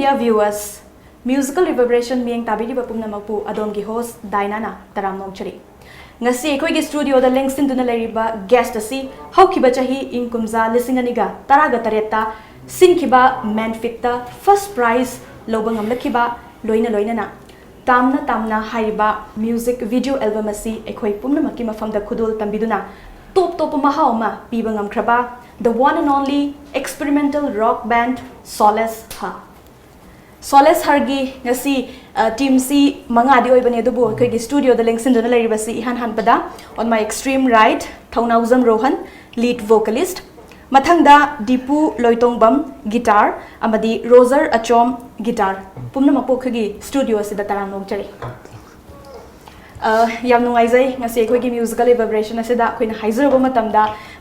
India viewers, musical reverberation being tabiri bapumna mapu adom host Dinana Taram Nongchari. Ngasi ekoi studio the links in Dunalariba guest asi Haukiba Chahi in Kumza Lisinganiga Taraga Tareta Sinkiba Manfitta first prize Lobangam Lakiba Loina Loinana Tamna Haiba music video album asi ekoi pumna makima from the Kudul Tambiduna Top Mahaoma Pibangam Kraba the one and only experimental rock band Solace Ha. Solace Hargi ngasi team C mangadi oibane dubu koi studio the links in dona laribasi ihan hanpada on my extreme right Thaunauzam Rohan lead vocalist mathangda Dipu Loitongbam guitar amadi Roser Achom guitar pumna mapo khagi studio asida tarang nongchari yam nungaizai ngasi khoi musical reverberation asida khoina haizurba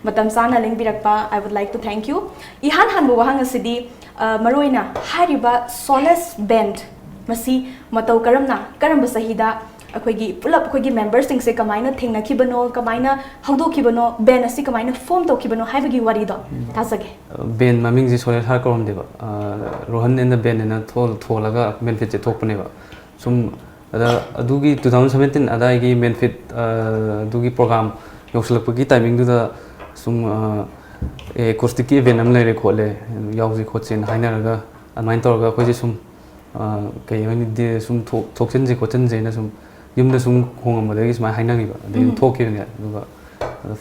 matam sana lingbirakpa I would like to thank you ihan hanbu wahang asidi Maroina hariba Solace band masi matau karamba sahida akoigi pulap akoigi members sing se kamaina thingna kibano kamaina haudo kibano band asi kamaina form to kibano haibagi wari do tasage band maming ji Solace har karom deba Rohan in the band na tholaga benefit je thokpane ba sum ada adugi 2017 ada gi benefit adugi program yoslapagi timing du da sum acoustic event am lai rekhole yauji khotchen hainaraga anmain torga khoi sum kai hani de sum thokchen je khotchen je na sum yumda sum khongam badagi sma hainagi ba de thokki ne duga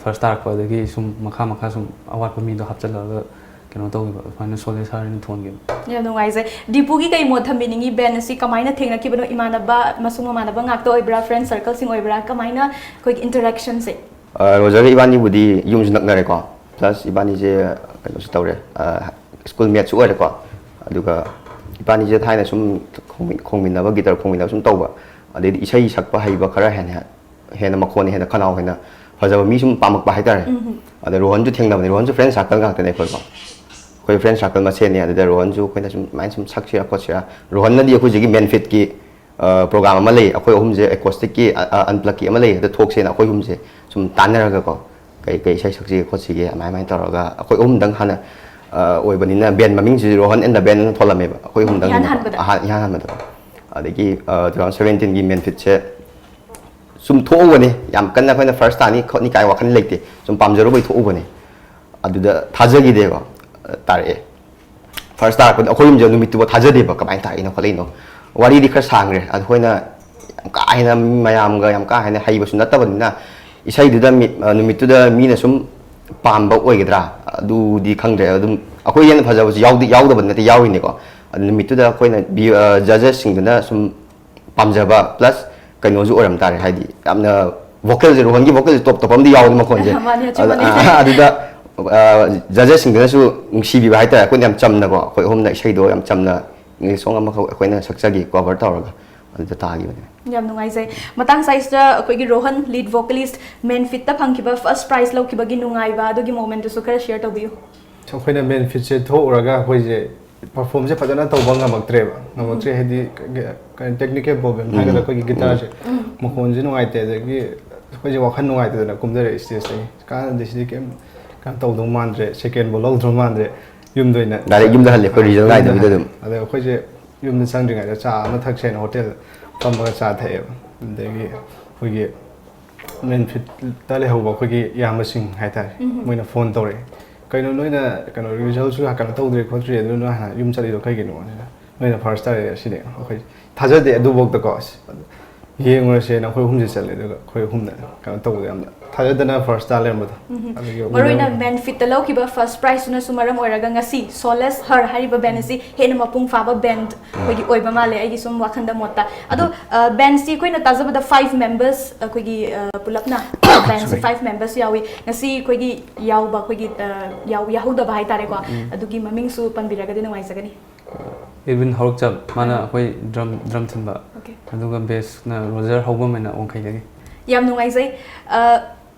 first start pa dagi sum makha sum awat pa mi do hapchalaga keno to ba fana Solace har ni thon ge ya no ngai je dipugi kai mo thambiningi band asi kamaina thengna ki bano imanaba masung manaba ngak to oibra friend circle sing oibra kamaina koi interaction se Roger ibani budi yum jinak na re ko plus ibani je kaino su tawre school mate su ore ko aduga ibani je thaina sum khongmin na ba guitar khongmin na sum tawba ade isai sakpa haiba khara hena makhoni hena khanau hena fajaba mi sum pamak ba haidar ade Rohan ju thengna ba Rohan ju friend circle ga tane ko koi friend circle ma se ne ade Rohan ju koina sum main sum sakchira ko chira Rohan na di ko jigi benefit ki program ma lei akoi hum je acoustic ki unplug ki ma lei ade thok se na akoi hum je sum tanaraga ko kai sai sakji khotsi ge mai taraga akoi dang hana oibanina band maming ji Rohan and the band tholame ba akoi dang yan han ma adagi 2017 gi benefit che sum thobani yam kanna khoina first time ni kai wakhan lekte sum pamjaro bai thobani aduda thajagi de ba tare first time ko akoi je numit bo thajade ba kamai ta ina kholai no wari di khar sangre ad khoina ka aina mayam ga yam ka haina haiba sun natabana isai duda numit da mina sum pamba oigedra du di khangre adum akoi yen phaja yaudi ban nate yawi ne ko numit da koina judges sing na sum pamjaba plus kaino ju oram tare haidi amna vocal je Rohan gi vocal top am di yawi ma khonje aduda judges sing na su ngsibi ba haita ko yam chamna ko koi hom na isai do yam chamna ngi song am koina saksagi cover tawraga aduda tagi bane yam nungai jai matang size da akoigi Rohan lead vocalist main fit ta phangkiba first prize laukiba gi nungai ba adugi moment su kara share tabiu so khoina main fit se thoraga khoi je perform je padana tawba ngamaktre hedi technical problem haga da koigi guitar je mokhon je nungai te gi khoi je wakhan nungai te na kumdare stage sai ka desi kem kan tawdong mandre second ball lodro mandre yum doina direct yum da halle ko result ngai da bidum ada khoi je yum da sang ringa cha ma thak sen hotel pambaga cha thae degi khoigi men fit tale hoba khoigi yamasing haita moina phone tore kaino noina kano result su hakana tawdre khotri adu no ha yum chali do kai gino noina first tare sine khoi thajade adu bok da cause yengor se na khoi humje chale do khoi humna kano tawde amna thajadana first tale amda maroina band fit the laukiba first prize na sumaram oiraga ngasi Solace har hariba band si hena mapung faba band khoigi oiba male ai sum wakhanda mota ado band si koina tajaba da 5 members khoigi pulapna band si 5 members yawi ngasi khoigi yawba khoigi yahuda ba hai tare ko adugi maming su panbiraga de nawai sagani Irwin Horokchal mana khoi drum thimba aduga bass na Roger Hobam na ongkai lagi yam nungai jai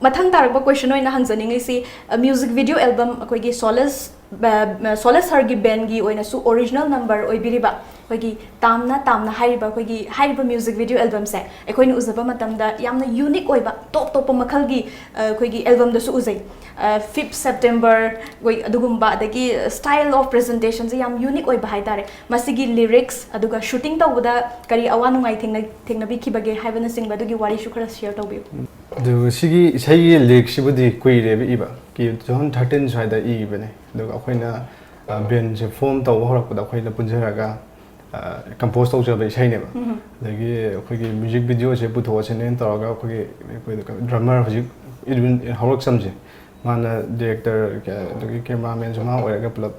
mathang tarakba question oina hangjaningi si music video album akoigi Solace har gi band gi oina su original number oibiriba ꯑꯩꯈꯣꯏꯒꯤ ꯇꯥꯝꯅ ꯍꯥꯏꯔꯤꯕ ꯑꯩꯈꯣꯏꯒꯤ ꯍꯥꯏꯔꯤꯕ music video ꯑꯦꯜꯕꯝꯁꯦ ꯑꯩꯈꯣꯏꯅ ꯎꯖꯕ ꯃꯇꯝꯗ ꯌꯥꯝꯅ unique ꯑꯣꯏꯕ ꯇꯣꯞ ꯇꯣꯞꯄ ꯃꯈꯜꯒꯤ ꯑꯩꯈꯣꯏꯒꯤ ꯑꯦꯜꯕꯝꯗꯁꯨ ꯎꯖꯩ 5th ꯁꯦꯞꯇꯦꯝꯕꯔ ꯑꯗꯨꯒꯨꯝꯕ ꯑꯗꯒꯤ ꯁ꯭ꯇꯥꯏꯜ ꯑꯣꯐ ꯄ꯭ꯔꯖꯦꯟꯇꯦꯁꯟꯁꯦ ꯌꯥꯝ ꯌꯨꯅꯤꯛ ꯑꯣꯏꯕ ꯍꯥꯏꯇꯥꯔꯦ ꯃꯁꯤꯒꯤ ꯂꯤꯔꯤꯛꯁ ꯑꯗꯨꯒ ꯁꯨꯇꯤꯡ ꯇꯧꯕꯗ ꯀꯔꯤ ꯑꯋꯥ ꯅꯨꯡꯉꯥꯏ ꯊꯦꯡꯅꯕꯤꯈꯤꯕꯒꯦ ꯍꯥꯏꯕꯅꯆꯤꯡꯕ ꯑꯗꯨꯒꯤ ꯋꯥꯔꯤꯁꯨ ꯈꯔ ꯁꯤꯌꯔ ꯇꯧꯕꯤꯌꯨ ꯑꯗꯨ ꯁꯤꯒꯤ ꯏꯁꯩꯒꯤ ꯂꯤꯔꯤꯛꯁꯤꯕꯨꯗꯤ ꯀꯨꯏꯔꯦꯕ ꯏꯕ 2013 ꯁ꯭ꯋꯥꯏꯗ ꯏꯕꯅꯦ ꯑꯗꯨꯒ ꯑꯩꯈꯣꯏꯅ ꯕꯦꯟꯁꯦ ꯐꯣꯝ ꯇꯧꯕ ꯍꯧꯔꯛꯄꯗ ꯑꯩꯈꯣꯏꯅ ꯄꯨꯟꯖꯔꯒ ꯀꯝꯄꯣꯖ ꯇꯧꯖꯕ ꯏꯁꯩꯅꯦꯕ ꯑꯗꯒꯤ ꯑꯩꯈꯣꯏꯒꯤ ꯃ꯭ꯌꯨꯖꯤꯛ ꯚꯤꯗꯤꯑꯣꯁꯦ ꯄꯨꯊꯣꯛꯑꯁꯤꯅꯦꯅ ꯇꯧꯔꯒ ꯑꯩꯈꯣꯏꯒꯤ ꯗ꯭ꯔꯃꯔ ꯍꯧꯖꯤꯛ ꯍꯧꯔꯛꯆꯝꯁꯦ ꯃꯥꯅ ꯗꯤꯔꯦꯛꯇꯔ ꯑꯗꯒꯤ ꯀꯦꯃꯦꯔꯥꯃꯦꯟꯁꯨ ꯃꯥ ꯑꯣꯏꯔꯒ ꯄꯨꯂꯞ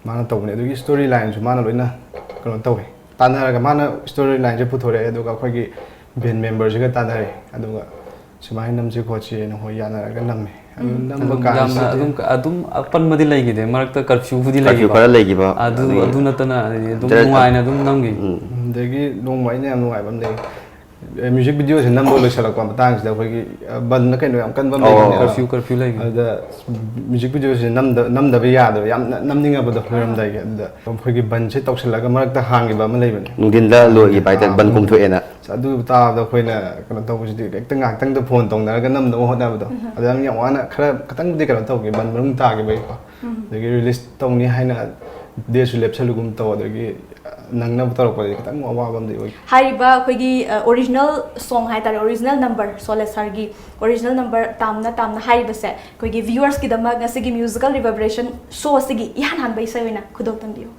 ꯃꯥꯅ ꯇꯧꯕꯅꯦ ꯑꯗꯨꯒꯤ ꯁ꯭ꯇꯣꯔꯤ ꯂꯥꯏꯟꯁꯨ ꯃꯥꯅ ꯂꯣꯏꯅ ꯀꯩꯅꯣ ꯇꯧꯋꯦ ꯇꯥꯟꯅꯔꯒ ꯃꯥꯅ ꯁ꯭ꯇꯣꯔꯤ ꯂꯥꯏꯟꯁꯦ ꯄꯨꯊꯣꯔꯛꯑꯦ ꯑꯗꯨꯒ ꯑꯩꯈꯣꯏꯒꯤ ꯕꯦꯟ ꯃꯦꯝꯕꯔꯁꯤꯒ ꯇꯥꯟꯅꯔꯦ ꯑꯗꯨꯒ ꯁꯨꯃꯥꯏꯅ ꯅꯝꯁꯤ ꯈꯣꯠꯁꯤꯅ ꯍꯣꯏ ꯌꯥꯅꯔꯒ ꯅꯝꯃꯦ ꯑꯗꯨ ꯅꯝꯕ ꯀꯥꯟꯁꯤꯗ ꯑꯗꯨꯝ ꯑꯄꯟꯕꯗꯤ ꯂꯩꯈꯤꯗꯦ ꯃꯔꯛꯇ ꯀꯔꯐ꯭ꯌꯨꯕꯨꯗꯤ ꯀꯔꯐ꯭ꯌꯨ ꯂꯩꯈꯤꯕ ꯈꯔ ꯂꯩꯈꯤꯕ ꯑꯗꯨ ꯅꯠꯇꯅ ꯑꯗꯨꯝ ꯅꯨꯡꯉꯥꯏꯅ ꯑꯗꯨꯝ ꯅꯝꯈꯤ ꯑꯗꯒꯤ ꯅꯣꯡꯃ ꯑꯩꯅ ꯌꯥꯝ ꯅꯨꯡꯉꯥꯏꯕ ꯑꯃ ꯂꯩ म्यूजिक वीडियो से नंबर लोसलक मतंगसिदा अखोगी बन कइनो याम कनबम लेगने कर्फ्यू लेगे अदा म्यूजिक वीडियो से नमदबे यादो याम नमनिंगबदो होरमदाई अदा अखोगी बन से तौसलगा मरकता हांगिबा अमा लेबने नुदिनदा लोगी बाइता बन कुमथोएना अदु ताबदा अखोइना कनो तौबसिदि एकता ngaktang फोन तौनरगा नमदो होनाबदो अदा याम वाना खरा खतंगदि कनो तौगे बन मरुंग तागिबै को दगी रिलीज तौनी हाइना देसु लेपसलुगुम तौ अदगी नंगना तौरपदि खतंग अवाबमदि ओइ हारिबा अखोगी ओरिजिनल सॉन्ग हाइतारे ओरिजिनल नंबर सोलेस सरगी ओरिजिनल नंबर तामना हारिबसे अखोगी व्यूअर्स की दमक ngasiगी म्यूजिकल रिवर्बरेशन शो सिगी इहान हान बैसे ओइना खुदोक तंबियो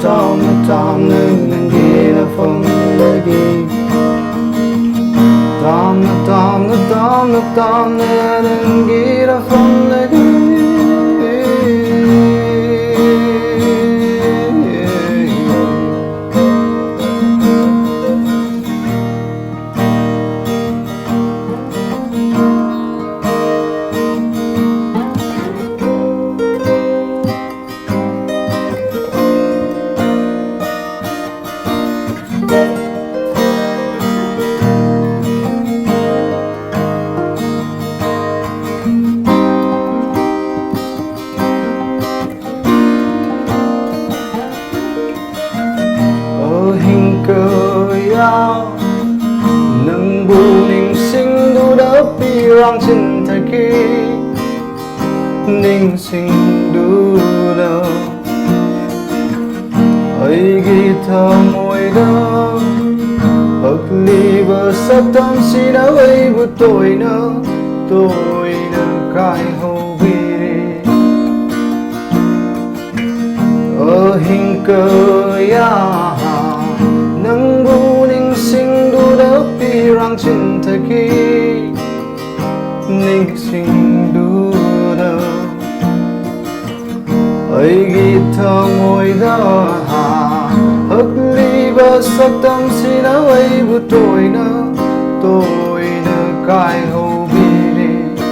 tamna tamna nangina famlagi tamna tamna tamna tamna nangina famlagi Rang trên thời kỳ ninh sinh đủ đâu ấy ghi thơ môi đó ức ly vợ sắc tâm si đã ấy của tôi nỡ cái hầu vì ở hình cơ ya nâng bu ninh sinh đủ đỡ pi rang trên thời kỳ ninh sinh đủ đâu ấy ghi thơ ngồi đó ức ly và sắc tâm si đã ấy của tôi nỡ cái hầu vì đi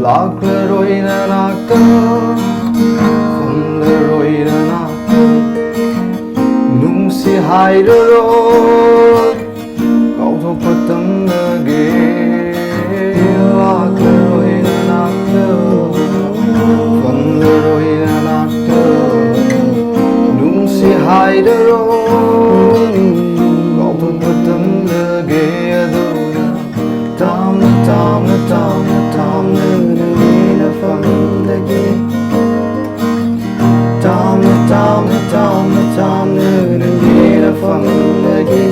lạc lơ rồi là lạc tơ không lơ rồi là lạc tơ nung si hai đôi rồi cậu thuộc bất tâm ghê lạc rồi là lạc tơ phần rồi là lạc tơ nung si hai đôi rồi cậu thuộc bất tâm ghê đâu tam tam tam tam na phần lagi tam tam tam tam na phần lagi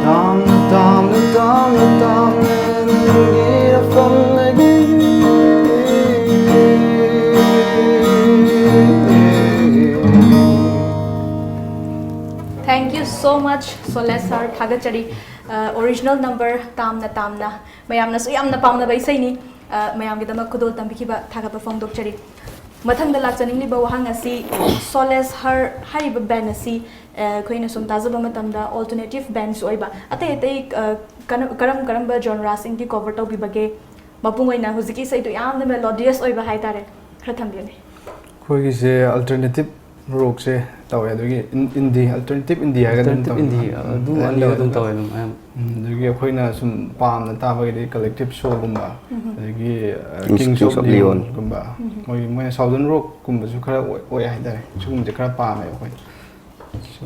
tam tam tam tam na phần lagi Thank you so much, Solace sir. Thagachari. Original number tamna mayamna su yamna pamna bai sai ni mayam gi dama kudol tambiki ba thaga perform dokchari mathang da lakchaning li ba wahang asi Solace har hariba band asi koina sum tajaba matamda alternative bands oiba ate karam ba genre sing ki cover to bi bage mapungoina huziki sai to yamna melodious oiba hai tare khra thambione khoi gi se alternative rock se tawe adugi indie alternative indie haga dum tawe indie du ani dum tawe dum am adugi khoina sum pam na ta bagi collective show gumba adugi Kings of Leon gumba moi southern rock gumba su khara oi hai dare sum je khara pam ai khoi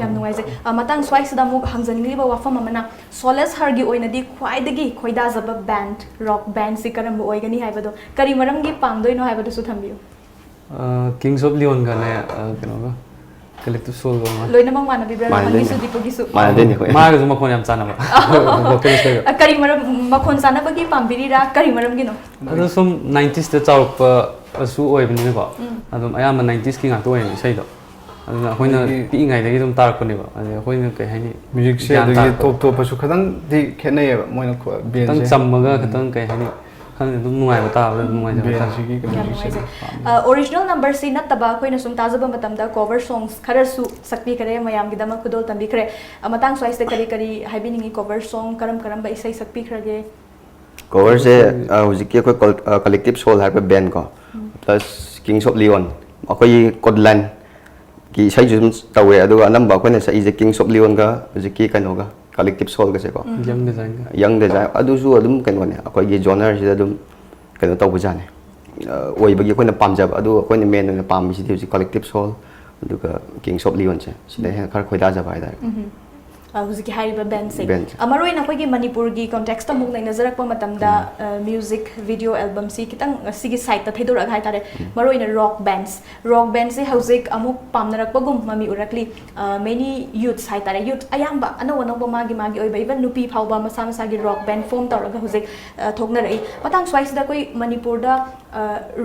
yam nuai je matang swai sida mu hangjan li ba wafam amana Solace har gi oina di khwai dagi khoida jaba band rock band si karam oi gani hai bado kari maram gi pam doi no hai bado su thambiu Kings of Leon ka na kano ba collective soul ba loy namang mana bibra hangi su dipo gi su mana den ko ma ga makon yam chana ba vocalist ka kari maram makhon sana bagi pambiri ra kari maram gi no adu sum 90s ta chau pa asu oi bni ba adum ayam 90s ki nga to oi sai do aduna hoina pi ngai dagi dum tar ko ne ba ade hoina kai hani music se adagi top top pasu khadang di khenai ba moina band tang chammaga katang kai hani khang dum nuai ba ta nuai ja ta original number si nataba koina sum tajaba matamda cover songs khara su sakpi kare mayam gi dama kudol tambi khare matang swai se kari haibiningi cover song karam ba isai sakpi khrage cover se hujiki ko collective soul har band ko plus Kings of Leon akoi Kodland ki sai jum tawe adu anam ba ko ne sai je Kings of Leon ga hujiki kano ga collective soul ga se ko young design adu su adum kano ne akoi gi genre si adum kano taw bu jane oi bagi ko na pamjab adu ko ne men na pam si de collective soul adu ga Kings of Leon che si de khar khoi da ja bai da ꯍꯧꯖꯤꯛꯀꯤ ꯍꯥꯏꯔꯤꯕ ꯕꯦꯟꯁꯦ Band. ꯃꯔꯨꯑꯣꯏꯅ ꯑꯩꯈꯣꯏꯒꯤ ꯃꯅꯤꯄꯨꯔꯒꯤ context ꯑꯃꯨꯛ ꯅꯩꯅꯖꯔꯛꯄ ꯃꯇꯝꯗ music video ꯑꯦꯜꯕꯝꯁꯤ ꯈꯤꯇꯪ ꯁꯤꯒꯤ ꯁꯥꯏꯠꯇ ꯊꯩꯗꯣꯔꯛꯑꯒ ꯍꯥꯏꯇꯥꯔꯦ ꯃꯔꯨꯑꯣꯏꯅ ꯔꯣꯛ ꯕꯦꯟꯁꯦ ꯍꯧꯖꯤꯛ ꯑꯃꯨꯛ ꯄꯥꯝꯅꯔꯛꯄꯒꯨꯝ ꯃꯃꯤ ꯎꯔꯛꯂꯤ ꯃꯦꯅꯤ ꯌꯨꯠꯁ ꯍꯥꯏꯇꯥꯔꯦ ꯌꯨꯠ ꯑꯌꯥꯝꯕ ꯑꯅꯧ ꯑꯅꯧꯕ ꯃꯥꯒꯤ ꯑꯣꯏꯕ ꯏꯚꯟ ꯅꯨꯄꯤ ꯐꯥꯎꯕ ꯃꯁꯥ ꯃꯁꯥꯒꯤ ꯔꯣꯛ ꯕꯦꯟ ꯐꯣꯝ ꯇꯧꯔꯒ ꯍꯧꯖꯤꯛ ꯊꯣꯛꯅꯔꯛꯏ ꯃꯇꯥꯡ ꯁ꯭ꯋꯥꯏꯁꯤꯗ ꯑꯩꯈꯣꯏ ꯃꯅꯤꯄꯨꯔꯗ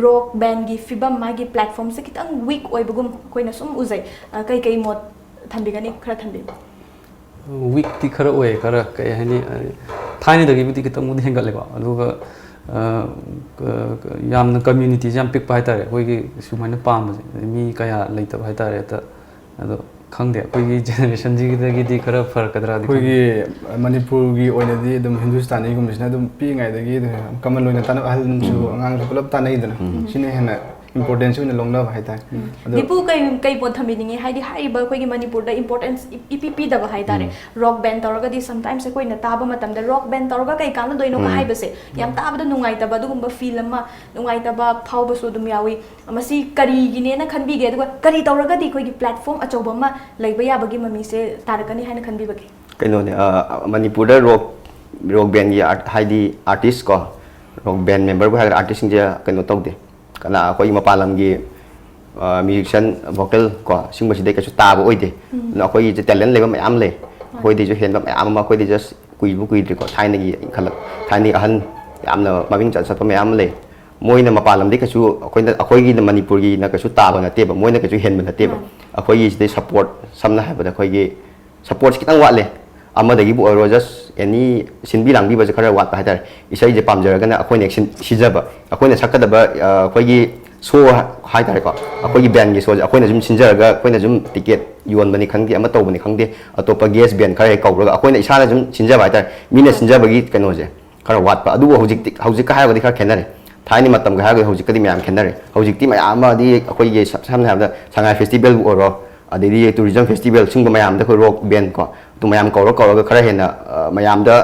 ꯔꯣꯛ ꯕꯦꯟꯒꯤ ꯐꯤꯕꯝ ꯃꯥꯒꯤ ꯄ꯭ꯂꯦꯠꯐꯣꯝꯁꯦ ꯈꯤꯇꯪ ꯋꯤꯛ ꯑꯣꯏꯕꯒꯨꯝ ꯑꯩꯈꯣꯏꯅ ꯁꯨꯝ ꯎꯖꯩ ꯀꯩ ꯃꯣꯠ ꯊꯝꯕꯤꯒꯅꯤ ꯈꯔ ꯊꯝꯕꯤꯌꯨ ꯋꯤꯛꯇꯤ ꯈꯔ ꯑꯣꯏ ꯈꯔ ꯀꯩ ꯍꯥꯏꯅꯤ ꯊꯥꯏꯅꯗꯒꯤꯕꯨꯗꯤ ꯈꯤꯇꯪꯕꯨꯗꯤ ꯍꯦꯟꯒꯠꯂꯦꯀꯣ ꯑꯗꯨꯒ ꯌꯥꯝꯅ ꯀꯝꯃ꯭ꯌꯨꯅꯤꯇꯤꯁꯦ ꯌꯥꯝ ꯄꯤꯛꯄ ꯍꯥꯏꯇꯥꯔꯦ ꯑꯩꯈꯣꯏꯒꯤ ꯁꯨꯃꯥꯏꯅ ꯄꯥꯝꯕꯁꯦ ꯃꯤ ꯀꯌꯥ ꯂꯩꯇꯕ ꯍꯥꯏꯇꯥꯔꯦ ꯑꯗꯣ ꯈꯪꯗꯦ ꯑꯩꯈꯣꯏꯒꯤ ꯖꯦꯅꯦꯔꯦꯁꯟꯁꯤꯗꯒꯤꯗꯤ ꯈꯔ ꯐꯔꯛꯀꯗ꯭ꯔꯥꯗꯤ ꯑꯩꯈꯣꯏꯒꯤ ꯃꯅꯤꯄꯨꯔꯒꯤ ꯑꯣꯏꯅꯗꯤ ꯑꯗꯨꯝ ꯍꯤꯟꯗꯨꯁꯇꯥꯅꯤꯒꯨꯝꯕꯁꯤꯅ ꯑꯗꯨꯝ ꯄꯤꯛꯏꯉꯩꯗꯒꯤ ꯀꯃꯟ ꯑꯣꯏꯅ ꯇꯥꯟꯅꯕ ꯑꯍꯜꯁꯨ ꯑꯉꯥꯡꯁꯨ ꯄꯨꯂꯞ ꯇꯥꯟꯅꯩꯗꯅ ꯁꯤꯅ ꯍꯦꯟꯅ ꯏꯝꯄꯣꯔꯇꯦꯟꯁ ꯑꯣꯏꯅ ꯂꯧꯅꯕ ꯍꯥꯏꯇꯥꯔꯦ ꯗꯤꯄꯨ ꯀꯩ ꯄꯣꯠ ꯊꯝꯕꯤꯅꯤꯡꯉꯤ ꯍꯥꯏꯗꯤ ꯍꯥꯏꯔꯤꯕ ꯑꯩꯈꯣꯏꯒꯤ ꯃꯅꯤꯄꯨꯔꯗ ꯏꯝꯄꯣꯔꯇꯦꯟꯁ ꯏꯄꯤ ꯄꯤꯗꯕ ꯍꯥꯏꯇꯥꯔꯦ ꯔꯣꯛ ꯕꯦꯟ ꯇꯧꯔꯒꯗꯤ ꯁꯝꯇꯥꯏꯝꯁ ꯑꯩꯈꯣꯏꯅ ꯇꯥꯕ ꯃꯇꯝꯗ ꯔꯣꯛ ꯕꯦꯟ ꯇꯧꯔꯒ ꯀꯩ ꯀꯥꯟꯅꯗꯣꯏꯅꯣ ꯍꯥꯏꯕꯁꯦ ꯌꯥꯝ ꯇꯥꯕꯗ ꯅꯨꯡꯉꯥꯏꯇꯕ ꯑꯗꯨꯒꯨꯝꯕ ꯐꯤꯜ ꯑꯃ ꯅꯨꯡꯉꯥꯏꯇꯕ ꯐꯥꯎꯕꯁꯨ ꯑꯗꯨꯝ ꯌꯥꯎꯏ ꯃꯁꯤ ꯀꯔꯤꯒꯤꯅꯦꯅ ꯈꯟꯕꯤꯒꯦ ꯑꯗꯨꯒ ꯀꯔꯤ ꯇꯧꯔꯒꯗꯤ ꯑꯩꯈꯣꯏꯒꯤ ꯄ꯭ꯂꯦꯠꯐꯣꯝ ꯑꯆꯧꯕ ꯑꯃ ꯂꯩꯕ ꯌꯥꯕꯒꯤ ꯃꯃꯤꯁꯦ ꯇꯥꯔꯛꯀꯅꯤ ꯍꯥꯏꯅ ꯈꯟꯕꯤꯕꯒꯦ ꯀꯩꯅꯣꯅꯦ ꯃꯅꯤꯄꯨꯔꯗ ꯔꯣꯛ ꯕꯦꯟꯒꯤ ꯍꯥꯏꯗꯤ ꯑꯥꯔꯇꯤꯁ ꯀꯣ ꯔꯣꯛ ꯕꯦꯟ ꯃꯦꯝꯕꯔꯕꯨ ꯍꯥꯏꯔꯒ ꯑꯥꯔꯇꯤꯁꯁꯤꯡꯁꯦ ꯀꯩꯅꯣ ꯇꯧꯗꯦ ꯀꯅꯥ ꯑꯩꯈꯣꯏꯒꯤ ꯃꯄꯥꯟ ꯂꯝꯒꯤ ꯃ꯭ꯌꯨꯖꯤꯛꯁꯤꯌꯟ ꯚꯣꯀꯦꯜ ꯀꯣ ꯁꯤꯒꯨꯝꯕꯁꯤꯗꯩ ꯀꯩꯁꯨ ꯇꯥꯕ ꯑꯣꯏꯗꯦ ꯑꯗꯨꯅ ꯑꯩꯈꯣꯏꯒꯤ ꯇꯦꯂꯦꯟ ꯂꯩꯕ ꯃꯌꯥꯝ ꯂꯩ ꯑꯩꯈꯣꯏꯗꯩꯁꯨ ꯍꯦꯟꯕ ꯃꯌꯥꯝ ꯑꯃ ꯑꯩꯈꯣꯏꯗꯤ ꯖꯁ ꯀꯨꯏꯗ꯭ꯔꯤꯀꯣ ꯊꯥꯏꯅꯒꯤ ꯊꯥꯏꯅꯒꯤ ꯑꯍꯟ ꯌꯥꯝꯅ ꯃꯃꯤꯡ ꯆꯠꯄ ꯃꯌꯥꯝ ꯑꯃ ꯂꯩ ꯃꯣꯏꯅ ꯃꯄꯥꯟ ꯂꯝꯗꯩ ꯀꯩꯁꯨ ꯑꯩꯈꯣꯏꯒꯤ ꯃꯅꯤꯄꯨꯔꯒꯤꯅ ꯀꯩꯁꯨ ꯇꯥꯕ ꯅꯠꯇꯦꯕ ꯃꯣꯏꯅ ꯀꯩꯁꯨ ꯍꯦꯟꯕ ꯅꯠꯇꯦꯕ ꯑꯩꯈꯣꯏꯒꯤ ꯁꯤꯗꯩ ꯁꯞꯄꯣꯔꯠ ꯁꯝꯅ ꯍꯥꯏꯕꯗ ꯑꯩꯈꯣꯏꯒꯤ ꯁꯞꯄꯣꯔꯠꯁꯤ ꯈꯤꯇꯪ ꯋꯥꯠꯂꯦ ꯑꯃꯗꯒꯤꯕꯨ ꯑꯣꯏꯔꯣ ꯖꯁ ꯑꯦꯅꯤ ꯁꯤꯟꯕꯤ ꯂꯥꯡꯕꯤꯕꯁꯦ ꯈꯔ ꯋꯥꯠꯄ ꯍꯥꯏꯇꯥꯔꯦ ꯏꯁꯩꯁꯦ ꯄꯥꯝꯖꯔꯒꯅ ꯑꯩꯈꯣꯏꯅ ꯁꯤꯖꯕ ꯑꯩꯈꯣꯏꯅ ꯁꯛꯀꯗꯕ ꯑꯩꯈꯣꯏꯒꯤ ꯁꯣ ꯍꯥꯏꯇꯥꯔꯦꯀꯣ ꯑꯩꯈꯣꯏꯒꯤ ꯕꯦꯟꯒꯤ ꯁꯣꯁꯦ ꯑꯩꯈꯣꯏꯅ ꯁꯨꯝ ꯁꯤꯟꯖꯔꯒ ꯑꯩꯈꯣꯏꯅ ꯁꯨꯝ ꯇꯤꯀꯦꯠ ꯌꯣꯟꯕꯅꯤ ꯈꯪꯗꯦ ꯑꯃ ꯇꯧꯕꯅꯤ ꯈꯪꯗꯦ ꯑꯇꯣꯞꯄ ꯒꯦꯁ ꯕꯦꯟ ꯈꯔ ꯍꯦꯛ ꯀꯧꯔꯒ ꯑꯩꯈꯣꯏꯅ ꯏꯁꯥꯅ ꯁꯨꯝ ꯁꯤꯟꯖꯕ ꯍꯥꯏꯇꯥꯔꯦ ꯃꯤꯅ ꯁꯤꯟꯖꯕꯒꯤ ꯀꯩꯅꯣꯁꯦ ꯈꯔ ꯋꯥꯠꯄ ꯑꯗꯨꯕꯨ ꯍꯧꯖꯤꯛꯀ ꯍꯥꯏꯔꯒꯗꯤ ꯈꯔ ꯈꯦꯠꯅꯔꯦ ꯊꯥꯏꯅ ꯃꯇꯝꯒ ꯍꯥꯏꯔꯒꯗꯤ ꯍꯧꯖꯤꯛꯀꯗꯤ ꯃꯌꯥꯝ ꯈꯦꯠꯅꯔꯦ ꯍꯧꯖꯤꯛꯇꯤ ꯃꯌꯥꯝ ꯑꯃꯗꯤ ꯑꯩꯈꯣꯏꯒꯤ ꯁꯝꯅ ꯍꯥꯏꯔꯕꯗ ꯁꯉꯥꯏ ꯐꯦꯁꯇꯤꯚꯦꯜꯕꯨ ꯑꯣꯏꯔో ꯑꯗꯩꯗꯤ ꯇꯨꯔꯤꯖꯝ ꯐꯦꯁꯇꯤꯚꯦꯜ ꯁꯤꯒꯨꯝꯕ ꯃꯌꯥꯝꯗ ꯑꯩꯈꯣꯏ ꯔꯣꯛ ꯕꯦꯟ ꯀꯣ ꯑꯗꯨ ꯃꯌꯥꯝ ꯀꯧꯔꯒ ꯈꯔ ꯍꯦꯟꯅ ꯃꯌꯥꯝꯅ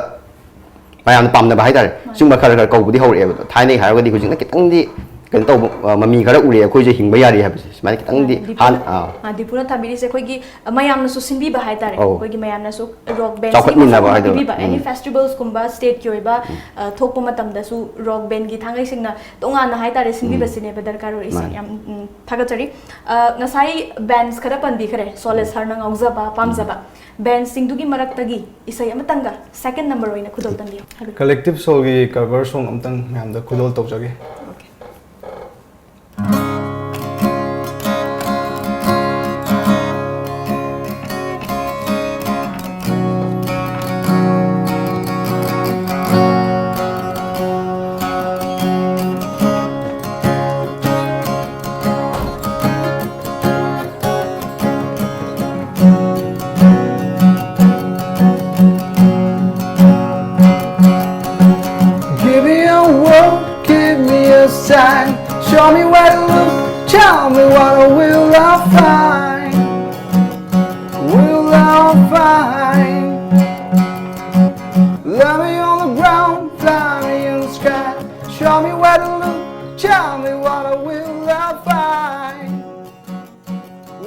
ꯄꯥꯝꯅꯕ ꯍꯥꯏꯇꯥꯔꯦ ꯁꯤꯒꯨꯝꯕ ꯈꯔ ꯀꯧꯕꯗꯤ ꯍꯧꯔꯛꯑꯦꯕ ꯊꯥꯏꯅꯒꯤ ꯍꯥꯏꯔꯒꯗꯤ ꯍꯧꯖꯤꯛꯅ ꯈꯤꯇꯪꯗꯤ ꯀꯩꯅꯣ ꯇꯧꯕ ꯃꯃꯤ ꯈꯔ ꯎꯔꯦ ꯑꯩꯈꯣꯏꯁꯦ ꯍꯤꯡꯕ ꯌꯥꯔꯤ ꯍꯥꯏꯕꯁꯦ ꯁꯨꯃꯥꯏꯅ ꯈꯤꯇꯪꯗꯤ ꯗꯤꯄꯨꯅ ꯊꯝꯕꯤꯔꯤꯁꯦ ꯑꯩꯈꯣꯏꯒꯤ ꯃꯌꯥꯝꯅꯁꯨ ꯁꯤꯟꯕꯤꯕ ꯍꯥꯏꯇꯥꯔꯦ ꯑꯩꯈꯣꯏꯒꯤ ꯃꯌꯥꯝꯅꯁꯨ ꯔꯣꯛ ꯕꯦꯟꯁꯤꯒꯤ ꯃꯐꯝ ꯑꯃ ꯄꯤꯕꯤꯕ ꯑꯦꯅꯤ ꯐꯦꯁꯇꯤꯚꯦꯜꯁꯀꯨꯝꯕ ꯁ꯭ꯇꯦꯠꯀꯤ ꯑꯣꯏꯕ ꯊꯣꯛꯄ ꯃꯇꯝꯗꯁꯨ ꯔꯣꯛ ꯕꯦꯟꯒꯤ ꯊꯥꯡꯉꯩꯁꯤꯡꯅ ꯇꯣꯉꯥꯟꯅ ꯍꯥꯏꯇꯥꯔꯦ ꯁꯤꯟꯕꯤꯕꯁꯤꯅꯦꯕ ꯗꯔꯀꯥꯔ ꯑꯣꯏꯔꯤꯁꯦ ꯌꯥꯝ ꯊꯥꯒꯠꯆꯔꯤ ꯉꯁꯥꯏ ꯕꯦꯟꯁ ꯈꯔ ꯄꯟꯕꯤꯈ꯭ꯔꯦ ꯁꯣꯂꯦꯁ ꯁꯔꯅ ꯉꯥꯎꯖꯕ ꯄꯥꯝꯖꯕ ꯕꯦꯟꯁꯤꯡꯗꯨꯒꯤ ꯃꯔꯛꯇꯒꯤ ꯏꯁꯩ ꯑꯃꯇꯪꯒ ꯁꯦꯀꯦꯟ ꯅꯝꯕꯔ ꯑꯣꯏꯅ ꯈꯨꯗꯣꯜ ꯇꯝꯕꯤꯌꯨ ꯀꯂꯦꯛꯇꯤꯚ ꯁꯣꯜꯒꯤ ꯀꯚꯔ ꯁꯣꯡ ꯑꯝꯇꯪ ꯃꯌꯥꯝꯗ ꯈꯨꯗꯣꯜ ꯇꯧꯖꯒꯦ Show me where to look, tell me what will I find? Will I find? Lay me on the ground, fly me in the sky. Show me where to look, tell me what will I find?